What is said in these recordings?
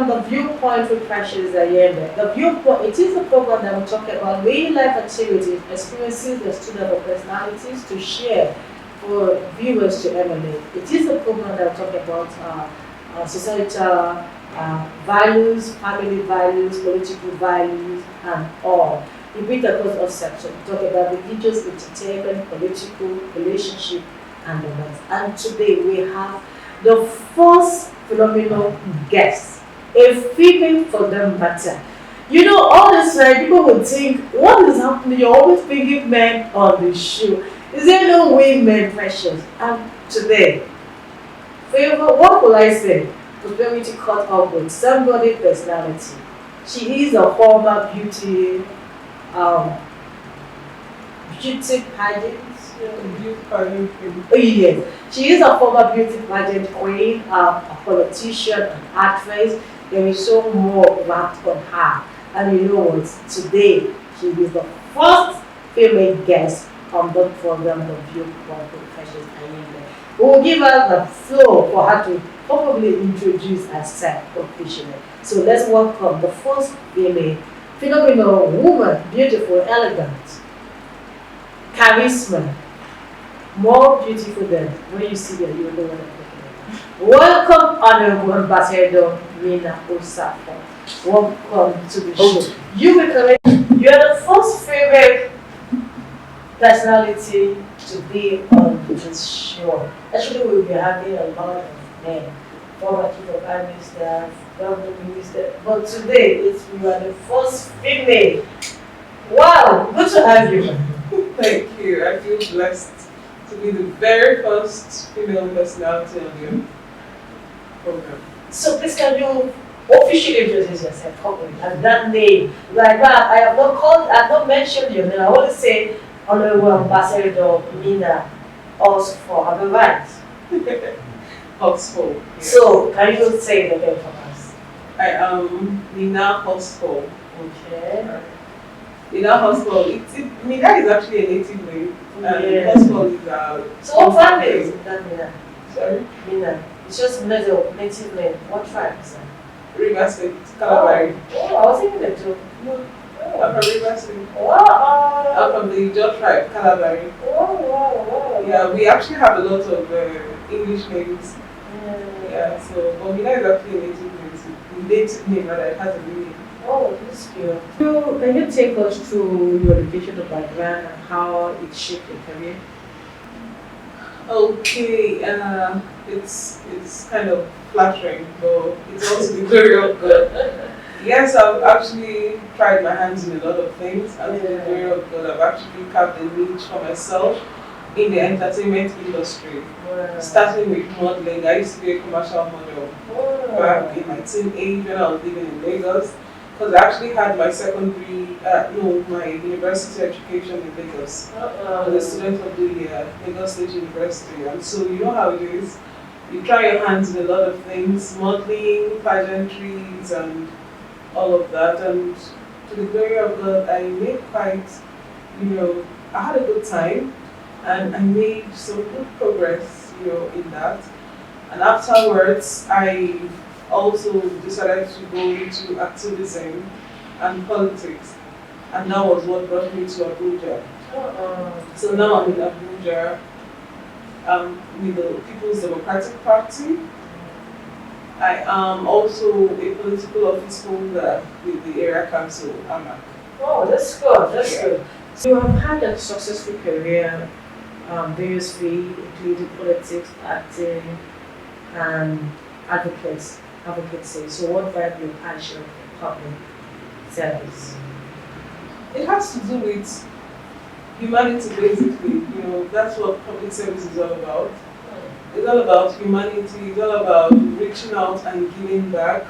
welcome the Viewpoint Refreshers Ayende. The Viewpoint, it is a program that will talk about real life activities, experiences, and student or personalities to share for viewers to emulate. It is a program that will talk about societal values, family values, political values, and all. We beat across all sections. We talk about religious, entertainment, political, relationship, and the rest. And today we have the first phenomenal guest, a female for them matter. You know, all this time people would think, what is happening? You're always bringing men on the show. Is there no women precious? And today, favor, what will I say? Was going to cut up with somebody's personality. She is a former um, beauty pageant. Beauty pageant queen. Oh, yes. She is a former beauty pageant queen, a politician, an actress. There is so more wrapped on her. And you know what? Today, she is the first female guest on the program, The Viewpoint Refreshers Ayende. We will give her the floor for her to probably introduce herself officially. So let's welcome the first female, phenomenal woman, beautiful, elegant, charisma, more beautiful than when you see her, you know what I'm talking about. Welcome, Honorable Ambassador Mina Osafo. Welcome to the show. You are the first female personality to be on this show. Actually, we'll be having a lot of men, former chief of army staff, government minister, but today you are the first female. Wow, good to have you. Thank you. I feel blessed to be the very first female personality on your program. So please can you officially introduce yourself properly and that name? Like that, I have not mentioned your name. I want to say Honorable Ambassador Mina Horsfall. Have I right? Horsfall. Yes. So can you say it again for us? I am Mina Horsfall. Okay. Mina Horsfall. Mina is actually a native name. Yeah. Horsfall is So what family is that Mina? Sorry? Mina. It's just native name. What tribe is that? River State, Calabari. Oh, I was thinking that too. No, I'm from River State. Wow. I'm from the Ijaw tribe, Calabari. Wow. Yeah, we actually have a lot of English names. Yeah. So Mina is actually a native name. The native name that it has a meaning. Oh, this is good. So, can you take us through your educational background and how it shaped your career? Okay, it's kind of flattering, but it's also the glory of God. Yes, I've actually tried my hands in a lot of things, and to the glory of God, I've actually carved a niche for myself in the entertainment industry. Wow. Starting with modeling, I used to be a commercial model back in my teen age when I was living in Lagos. Because I actually had my my university education in Lagos. I was a student of the Lagos State University. And so you know how it is. You try your hands in a lot of things, modeling, pageantries, and all of that. And to the glory of God, I made quite, I had a good time. And I made some good progress, in that. And afterwards, I also decided to go into activism and politics, and that was what brought me to Abuja. So now I'm in Abuja with the People's Democratic Party. I am also a political office holder with the area council, AMAC. Oh, that's good. That's good. So you have had a successful career, various fields, including politics, acting, and advocacy. So what drives your passion for public service? It has to do with humanity, basically. That's what public service is all about. It's all about humanity. It's all about reaching out and giving back.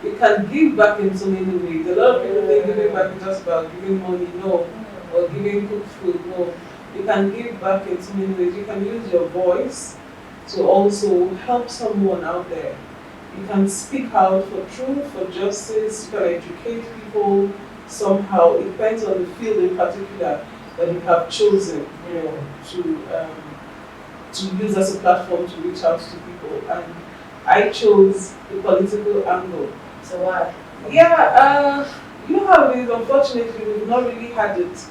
You can give back in so many ways. A lot of people think giving back is just about giving money, no, or giving cooked food, no. You can give back in so many ways. You can use your voice to also help someone out there. You can speak out for truth, for justice, you can educate people somehow. It depends on the field in particular that you have chosen, to use as a platform to reach out to people. And I chose the political angle. So why? Yeah, you know how it is. Unfortunately, we've not really had it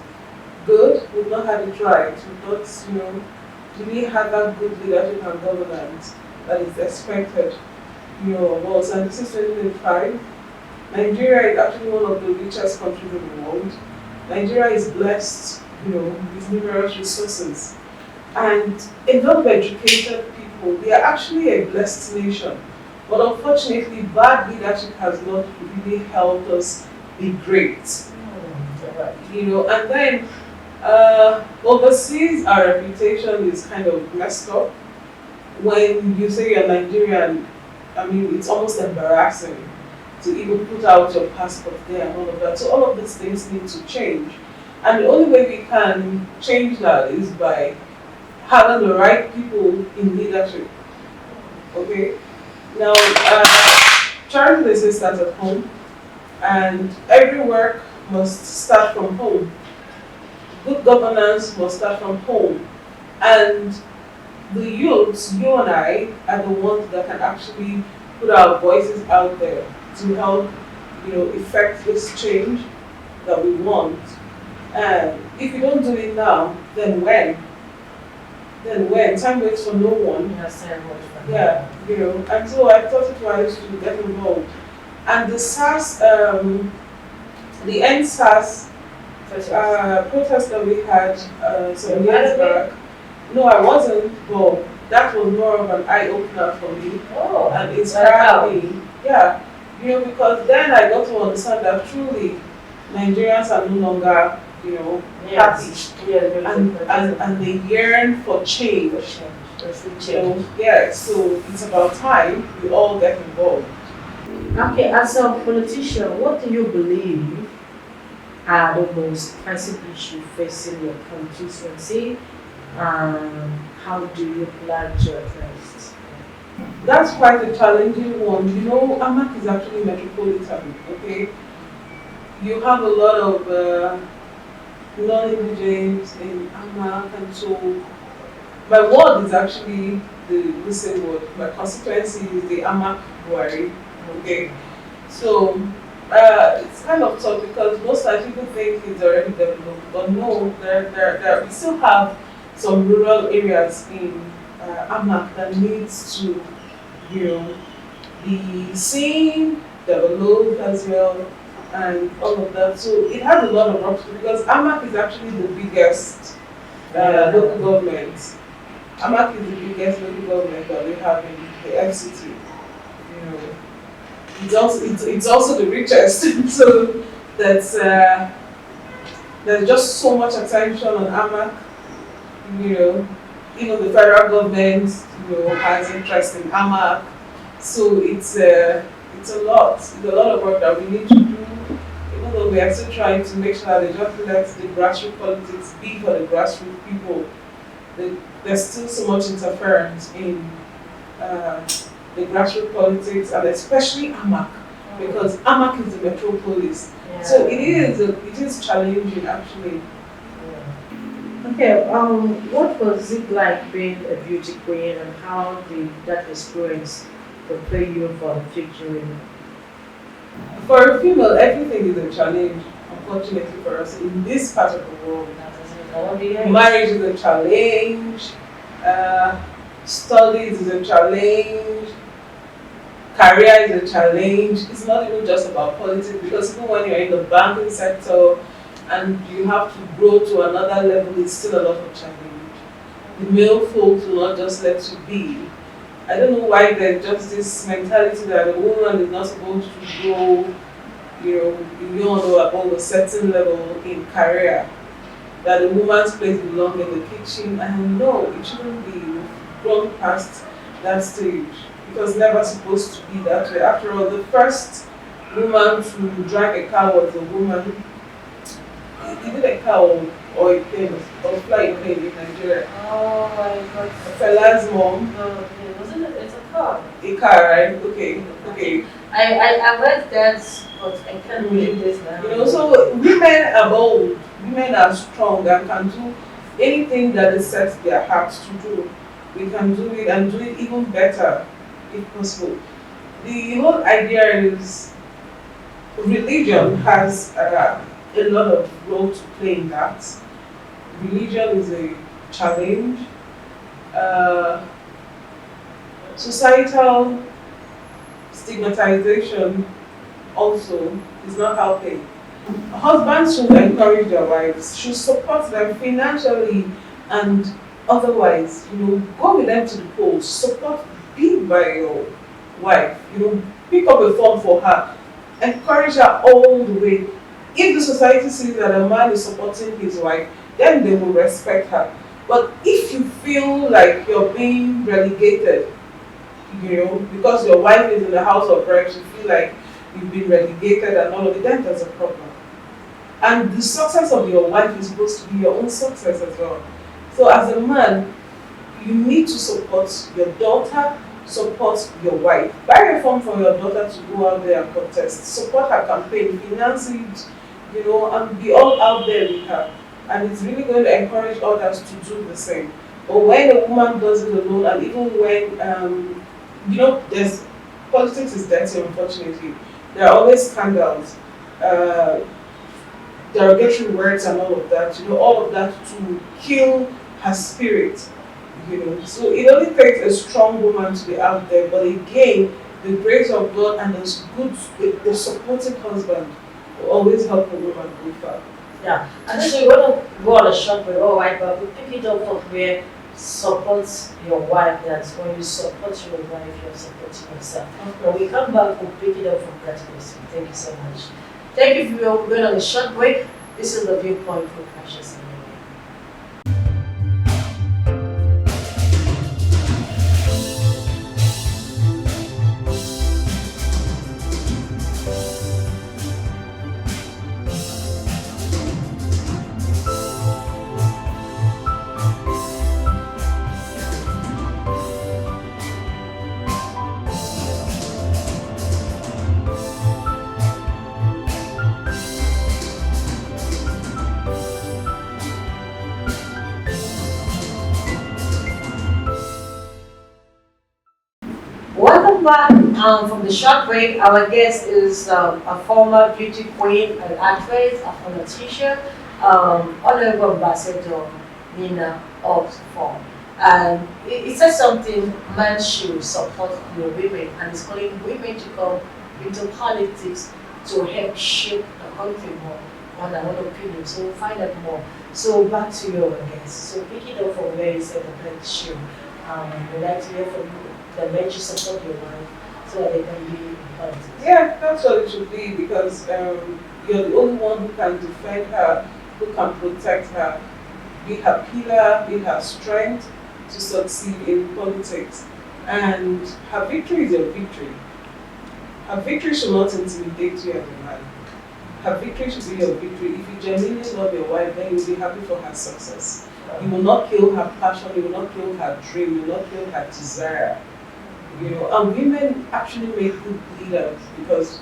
good. We've not had it right. We've not, really had that good leadership and governance that is expected, of us. And this is 2025. Nigeria is actually one of the richest countries in the world. Nigeria is blessed, with numerous resources. And a lot of educated people, they are actually a blessed nation. But unfortunately, bad leadership has not really helped us be great. And then overseas, our reputation is kind of messed up. When you say you're Nigerian, I mean, it's almost embarrassing to even put out your passport there and all of that. So all of these things need to change. And the only way we can change that is by having the right people in leadership. Okay? Now, charity they say starts at home, and every work must start from home. Good governance must start from home. And the youths, you and I, are the ones that can actually put our voices out there to help, effect this change that we want. And if you don't do it now, then when? Then when? Time waits for no one. Yes, time waits for Yeah, and so I thought it wise to get involved. And the SARS, the end SARS protest that we had some years back. No, I wasn't, but that was more of an eye opener for me. Oh, and inspired me. Yeah, because then I got to understand that truly Nigerians are no longer, happy. Yeah, And they yearn for change. Change. Yeah, so it's about time we all get involved. Okay, as a politician, what do you believe are the most pressing issues facing your constituency? How do you plan to address? That's quite a challenging one. Amak is actually metropolitan, okay? You have a lot of non-indigens in Amak, and so my ward is actually the same ward. My constituency is the Amak Buhari, okay? So it's kind of tough because most times people think it's already developed, but no, we still have some rural areas in Amak that needs to, be seen, developed as well, and all of that. So it has a lot of options because Amak is actually the biggest local government. Amak is the biggest local government that we have in the FCT. It's also the richest. So that's there's just so much attention on Amak. Even the federal government, has interest in Amak. So it's a lot. It's a lot of work that we need to do. Even though we are still trying to make sure that they just let the grassroots politics be for the grassroots people. There's still so much interference in the grassroots politics, and especially Amak, because Amak is the metropolis. Yeah. So it is challenging actually. Okay, what was it like being a beauty queen, and how did that experience prepare you for the future? For a female, everything is a challenge, unfortunately for us in this part of the world. Marriage is a challenge, studies is a challenge, career is a challenge. It's not even just about politics, because even when you're in the banking sector and you have to grow to another level, it's still a lot of challenge. The male folks will not just let you be. I don't know why there's just this mentality that a woman is not supposed to grow, beyond or above a certain level in career. That a woman's place belongs in the kitchen, and no, it shouldn't be. We've grown past that stage. It was never supposed to be that way. After all, the first woman to drive a car was a woman. Is it a car or a plane or fly a plane in Nigeria? Oh my God. A fella's mom. Wasn't it? It's a car. A car, right? Okay. I read that, but I can't believe this now. So women are bold, women are strong and can do anything that they set their hearts to do. We can do it and do it even better if possible. The whole idea is Religion has a lot of role to play in that. Religion is a challenge. Uh, Societal stigmatization also is not helping. Husbands should encourage their wives, should support them financially and otherwise, go with them to the polls, support, be by your wife, pick up a phone for her, encourage her all the way. If the society sees that a man is supporting his wife, then they will respect her. But if you feel like you're being relegated, because your wife is in the house of reps, you feel like you've been relegated and all of it, then there's a problem. And the success of your wife is supposed to be your own success as well. So as a man, you need to support your daughter, support your wife. Buy a form for your daughter to go out there and protest. Support her campaign, finance it, and be all out there with her. And it's really going to encourage others to do the same. But when a woman does it alone, and even when, there's politics is dirty, unfortunately. There are always scandals, derogatory words, and all of that. All of that to kill her spirit. So it only takes a strong woman to be out there. But again, the grace of God and the supportive husband will always help a woman go far. Yeah, and so you want to go on a short break, all right, but we pick it up from where support your wife. That's when you support your wife, you're supporting yourself. Okay. When we come back, we'll pick it up from that question. Thank you so much. Thank you for going on a short break. This is the viewpoint for Precious. Welcome back from the short break. Our guest is a former beauty queen, an actress, a politician, Honorable Ambassador Mina horsfall. And it says something, men should support your women, and it's calling women to come into politics to help shape the country more on our own opinion. So we'll find out more. So back to your guest. So pick it up from where you said the men should. We'd like to hear from you. The men should support your wife so that they can be in politics. Yeah, that's what it should be, because you're the only one who can defend her, who can protect her, be her pillar, be her strength to succeed in politics. And her victory is your victory. Her victory should not intimidate you as a man. Her victory should be your victory. If you genuinely love your wife, then you'll be happy for her success. You will not kill her passion, you will not kill her dream, you will not kill her desire. And women actually make good leaders because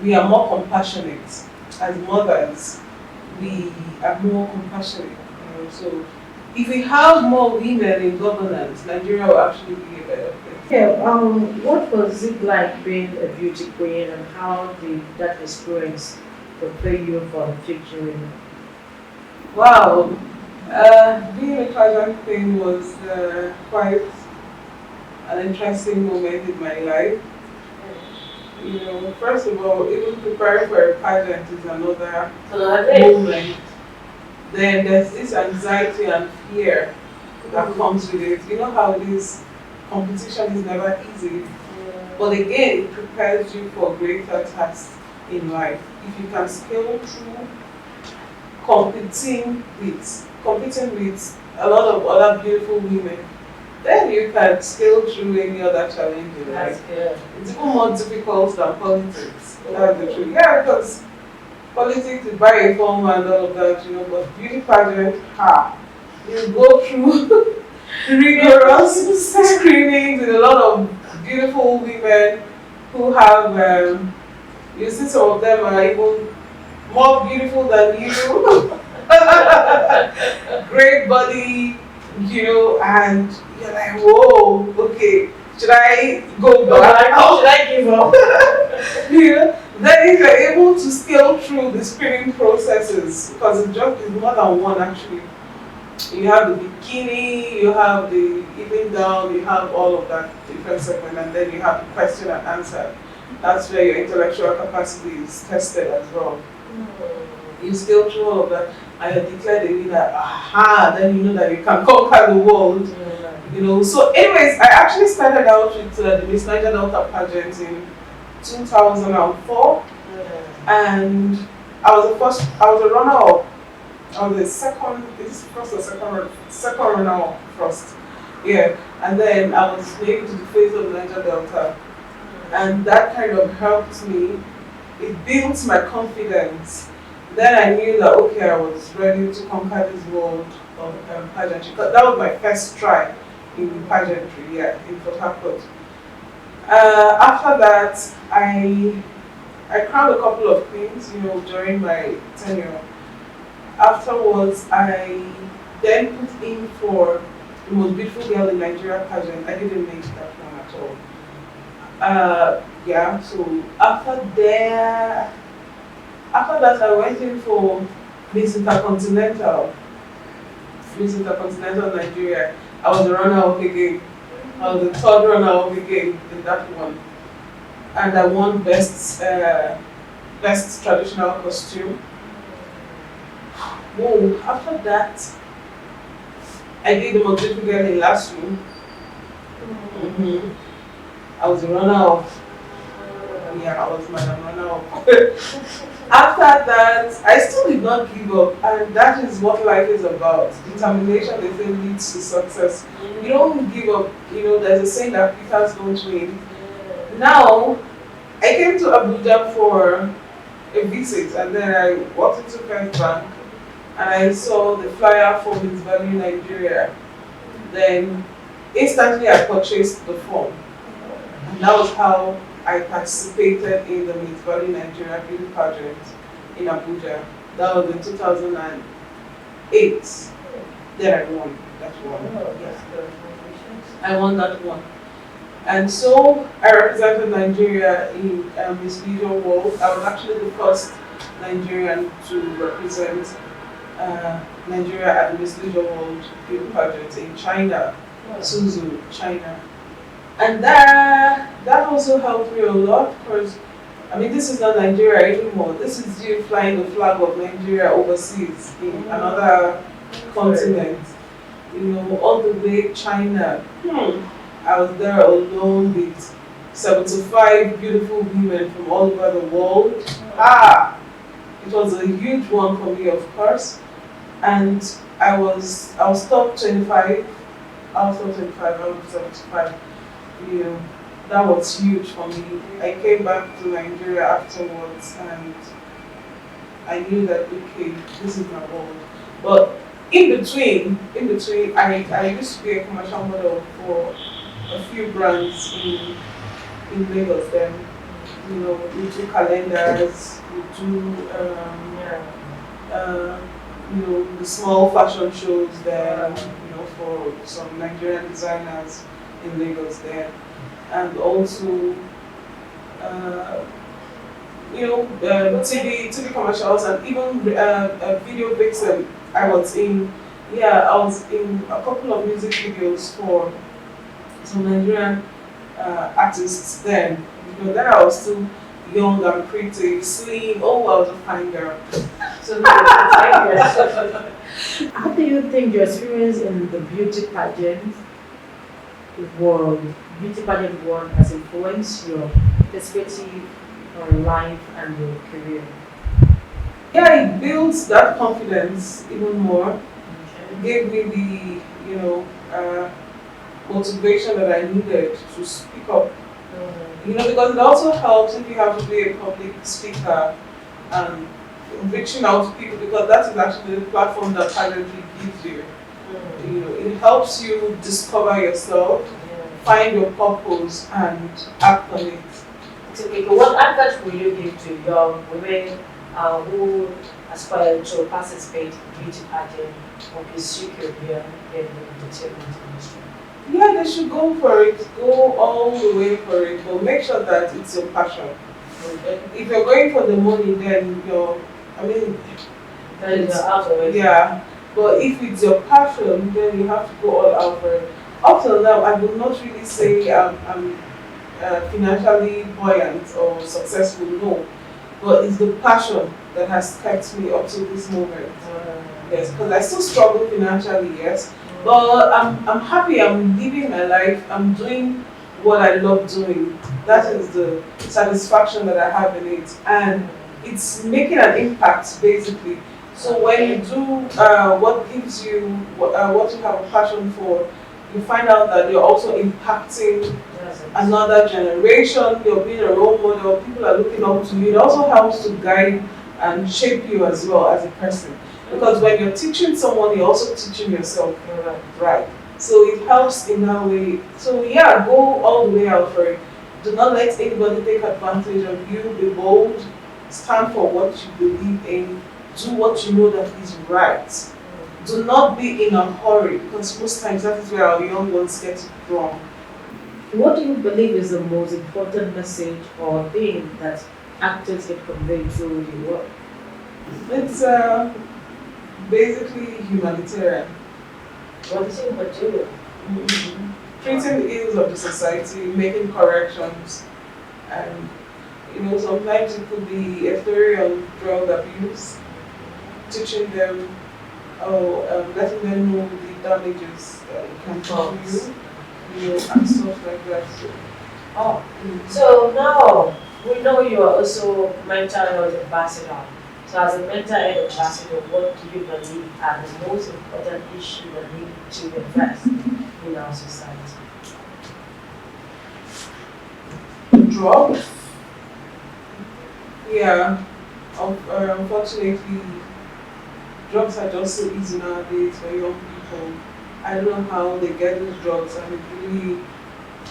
we are more compassionate. As mothers, we are more compassionate. So if we have more women in governance, Nigeria will actually be a better place. Yeah, what was it like being a beauty queen, and how did that experience prepare you for the future? Wow, being a pageant queen was quite an interesting moment in my life. First of all, even preparing for a pageant is another moment. Then there's this anxiety and fear that comes with it. You know how it is, competition is never easy. But again, it prepares you for greater tasks in life. If you can scale through competing with a lot of other beautiful women, then you can scale through any other challenge in life. It's even more difficult than politics. That's the truth. Yeah, because politics is buy a form and all of that, but beauty pageant, you go through rigorous screenings with a lot of beautiful women who have, you see some of them are even more beautiful than you. Great body, and you're like, whoa, okay, should I go back? How should I give up? Then if you're able to scale through the screening processes, because it's more than one actually. You have the bikini, you have the evening gown, you have all of that different segment, and then you have the question and answer. That's where your intellectual capacity is tested as well. You scale through all of that, and you declare the winner. Aha! Then you know that you can conquer the world. You know. So, anyways, I actually started out with the Miss Niger Delta pageant in 2004, and I was the first. I was a runner-up. I was the second. This is first or second runner-up first. Yeah, and then I was named to the face of Niger Delta, and that kind of helped me. It built my confidence. Then I knew that okay, I was ready to conquer this world of pageantry. Because that was my first try in pageantry, yeah, in Port Harcourt. After that, I crowned a couple of queens, you know, during my tenure. Afterwards, I then put in for the most beautiful girl in Nigeria pageant. I didn't make that one at all. Yeah, so after that I went in for Miss Intercontinental Nigeria. I was the runner-up again. I was the third runner-up again in that one. And I won best traditional costume. Whoa, after that, I did the most beautiful girl in last room. I was the runner-up. Yeah, I was Madam Runner-up. After that, I still did not give up, and that is what life is about. Determination, they say, leads to success. You don't give up. You know, there's a saying that quitters don't win. Now, I came to Abuja for a visit, and then I walked into First Bank, and I saw the flyer for Miss Value Nigeria. Then, instantly, I purchased the form, and that was how I participated in the Miss Value Nigeria beauty pageant in Abuja. That was in 2008. Then I won that one. Yes, I won that one. And so I represented Nigeria in Miss Leisure World. I was actually the first Nigerian to represent Nigeria at the Miss Leisure World beauty pageant in China, Suzhou, China. And that also helped me a lot because, I mean, this is not Nigeria anymore. This is you flying the flag of Nigeria overseas in another continent. You know, all the way China. I was there alone with 75 beautiful women from all over the world. It was a huge one for me, of course. And I was top 25. I was top 25. I was 75. You know, that was huge for me. I came back to Nigeria afterwards and I knew that okay, this is my world. But in between, I used to be a commercial model for a few brands in Lagos then. You know, we do calendars, we do you know, the small fashion shows there, you know, for some Nigerian designers in Lagos there, and also you know, TV commercials and even video vixen. I was in a couple of music videos for some Nigerian artists then. You know, then I was still young and pretty, slim. Oh, I was a fine girl. So, how do you think your experience in the beauty pageant world has influenced your perspective on life and your career? Yeah, it builds that confidence even more. It gave me the, you know, motivation that I needed to speak up. You know, because it also helps if you have to be a public speaker and reaching out to people, because that is actually the platform that pageantry gives you. You know, it helps you discover yourself, find your purpose, and act on it. Okay, what advice will you give to young women who aspire to participate in beauty pageant or pursue career in the entertainment industry? Yeah, they should go for it. Go all the way for it, but make sure that it's your passion. Okay. If you're going for the money, then I mean, Then you're out already. yeah. But if it's your passion, then you have to go all out for it. Up till now, I would not really say I'm financially buoyant or successful, no. But it's the passion that has kept me up to this moment. Yes, because I still struggle financially, yes. But I'm happy, I'm living my life, I'm doing what I love doing. That is the satisfaction that I have in it. And it's making an impact basically. So when you do what gives you what you have a passion for, you find out that you're also impacting another generation, you're being a role model, people are looking up to you. It also helps to guide and shape you as well as a person. Because when you're teaching someone, you're also teaching yourself. Right. So it helps in that way. So yeah, go all the way out for it. Do not let anybody take advantage of you. Be bold. Stand for what you believe in. Do what you know that is right. Do not be in a hurry, because most times that is where our young ones get it wrong. What do you believe is the most important message or thing that actors can convey through your work? It's basically humanitarian. What is it material? Treating the ills of the society, making corrections, and sometimes it could be a story on drug abuse, teaching them, letting them know the damages that it can do to you, and stuff like that. Oh, so now we know you are also mental health ambassador. So as a mental health ambassador, what do you believe are the most important issues that need to be addressed in our society? Drugs? Yeah. Unfortunately, drugs are just so easy nowadays for young people. I don't know how they get those drugs, and it really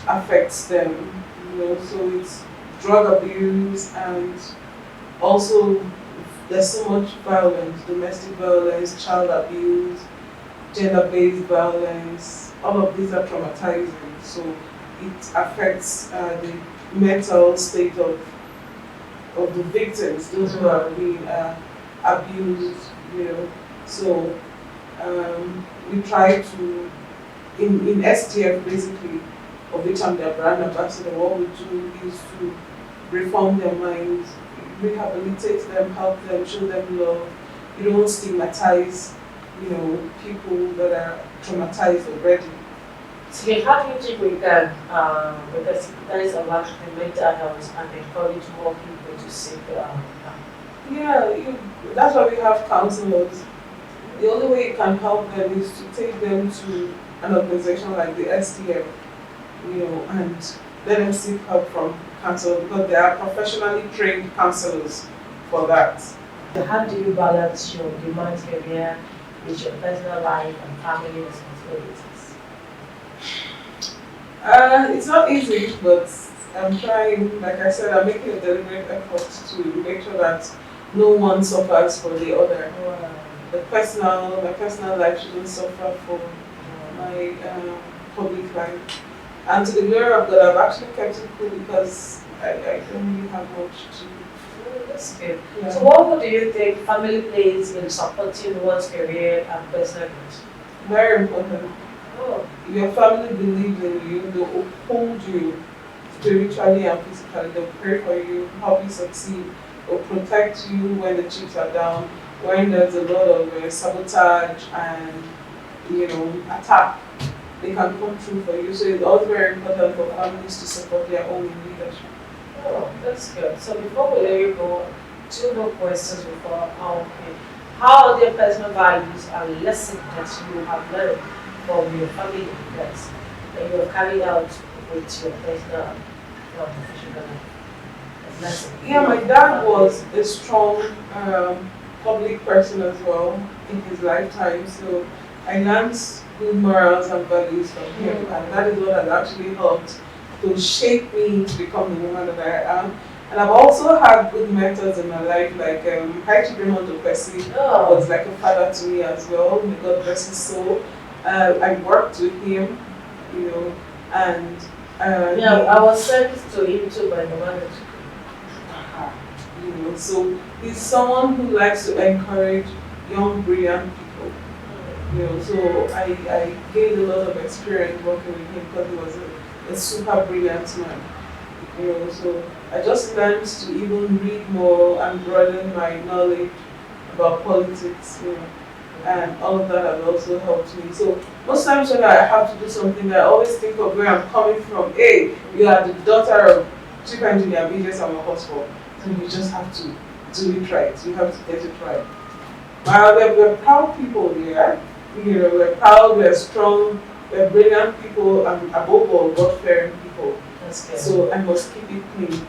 affects them. So it's drug abuse, and also there's so much violence, domestic violence, child abuse, gender-based violence. All of these are traumatizing. So it affects the mental state of the victims, those who are being abused. So we try to, in STF basically, of which I'm their brand ambassador, what we do is to reform their minds, rehabilitate them, help them, show them love. You don't stigmatize, people that are traumatized already. So how do you think we can recognize about the mental health and encourage more people to seek help? Yeah, that's why we have counselors. The only way you can help them is to take them to an organization like the STF, and let them seek help from counselors, because they are professionally trained counselors for that. So how do you balance your demand career with your personal life and family responsibilities? It's not easy, but I'm trying. Like I said, I'm making a deliberate effort to make sure that no one suffers for the other. My personal life shouldn't suffer for my public life. And to the glory of God, I've actually kept it cool because I don't really have much to do. That's good. Yeah. So what role do you think family plays in supporting one's career and personal growth? Very important. Oh. If your family believes in you, they'll uphold you spiritually and physically. They'll pray for you, help you succeed, they'll protect you when the chips are down, when there's a lot of sabotage and attack. They can come through for you. So it's also very important for families to support their own in leadership. Oh, that's good. So before we let you go, two more questions before. Okay. How are their personal values and lessons that you have learned from your family events that you have carried out with your personal and professional life? Yeah, my dad was a strong public person as well in his lifetime. So I learned good morals and values from him, and that is what has actually helped to shape me to become the woman that I am. And I've also had good mentors in my life, like High Chief Raymond was like a father to me as well. May God bless his soul. I worked with him, and I was sent to him too by the manager. So he's someone who likes to encourage young, brilliant people. So I gained a lot of experience working with him because he was a super brilliant man. So I just learned to even read more and broaden my knowledge about politics. And all of that has also helped me. So most times when I have to do something, I always think of where I'm coming from. Hey, you are the daughter of chief engineer, B just I'm a horsfall. So you just have to do it right. You have to get it right. We're proud people here. We're proud, we're strong, we're brilliant people, and above all, God-fearing people. That's good. So I must keep it clean.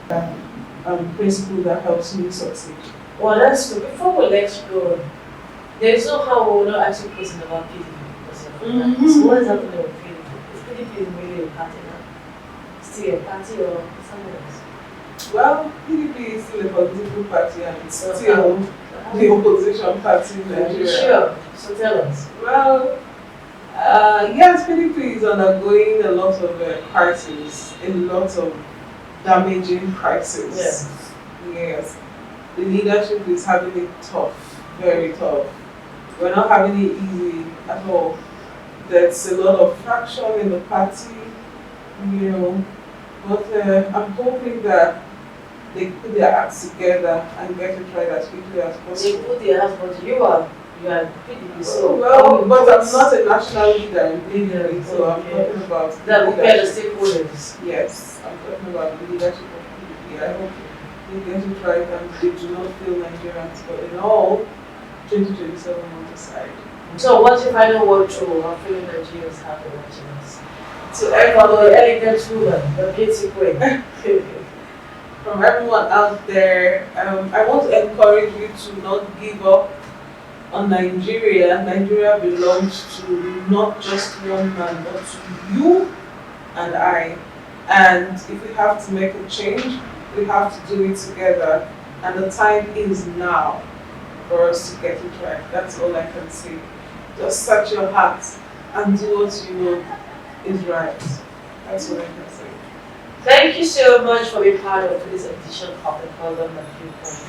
Principle that helps me succeed. Well, that's good. Before we let you go, there's no how we will not ask you a question about PDP because you're from that. So what is happening with PDP? Is PDP really a party now? Still a party or something else? Well, PDP is still a political party and it's still the opposition party in Nigeria. Sure. So tell us. Well, yes, PDP is undergoing a lot of crises, a lot of damaging crises. Yes. The leadership is having it tough, very tough. We're not having it easy at all. There's a lot of fraction in the party, but I'm hoping that they put their acts together and get it right as quickly as possible. They put their hands, but you are PDP, so well, but I'm not a national leader in PDP, so I'm talking about that will the stakeholders. Yes, I'm talking about the leadership of PDP. I hope they get it right and they do not feel Nigerians, but in all, 2027 on the side. So what's your final word to our fellow Nigerians have been watching us? To everyone, the elegant woman, the beauty queen. From everyone out there, I want to encourage you to not give up on Nigeria. Nigeria belongs to not just one man, but to you and I. And if we have to make a change, we have to do it together. And the time is now for us to get it right. That's all I can say. Just set your heart and do what you know is right. That's what I can say. Thank you so much for being part of this edition of the program, The Viewpoint.